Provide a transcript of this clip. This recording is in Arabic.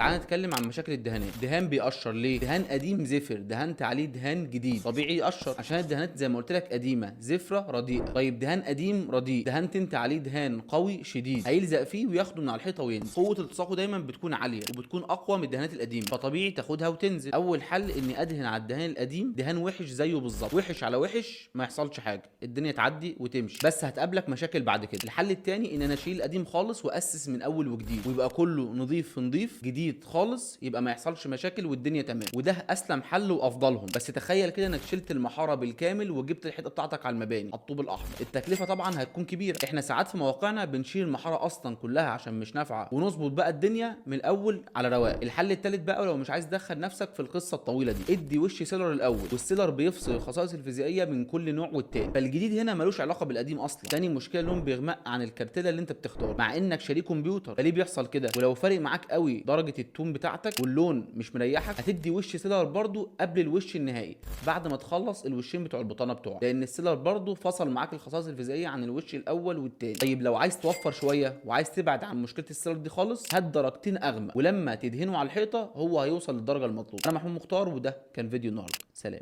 تعال نتكلم عن مشاكل الدهانات. دهان بيقشر ليه؟ دهان قديم زفر، دهنت عليه دهان جديد، طبيعي يقشر عشان الدهانات زي ما قلت لك قديمه زفره رديئه. طيب دهان قديم رديء، دهنت انت عليه دهان قوي شديد، هيلزق فيه وياخده من على الحيطه وينزل. قوه التصاقه دايما بتكون عاليه وبتكون اقوى من الدهانات القديمه، فطبيعي تاخدها وتنزل. اول حل اني ادهن على الدهان القديم دهان وحش زيه بالظبط، وحش على وحش ما يحصلش حاجه، الدنيا تعدي وتمشي، بس هتقابلك مشاكل بعد كده. الحل التاني ان انا اشيل القديم خالص واسس من اول وجديد، ويبقى كله نظيف في نظيف جديد خالص، يبقى ما يحصلش مشاكل والدنيا تمام. وده اسلم حل وافضلهم. بس تخيل كده انك شلت المحاره بالكامل وجبت الحيطه بتاعتك على المباني على الطوب الاحمر، التكلفه طبعا هتكون كبيره. احنا ساعات في مواقعنا بنشيل المحاره اصلا كلها عشان مش نافعه، ونظبط بقى الدنيا من الاول على رواق. الحل التالت بقى لو مش عايز تدخل نفسك في القصه الطويله دي، ادي وش سيلر الاول، والسيلر بيفصل الخصائص الفيزيائيه من كل نوع والتاني. فالجديد هنا ملوش علاقه بالقديم اصلا. تاني مشكله لون بيغمق عن الكارتيله اللي انت بتختار، مع انك شاري كمبيوتر. فليه بيحصل كده؟ ولو فارق معاك قوي درجه التون بتاعتك واللون مش مريحك، هتدي وش سيلر برضو قبل الوش النهائي بعد ما تخلص الوشين بتوع البطانه بتوعك، لان السيلر برضو فصل معاك الخصائص الفيزيائيه عن الوش الاول والتاني. طيب لو عايز توفر شويه وعايز تبعد عن مشكله السيلر دي خالص، هات درجتين اغمق، ولما تدهنه على الحيطه هو هيوصل للدرجه المطلوبه. انا محمود مختار، وده كان فيديو النهارده. سلام.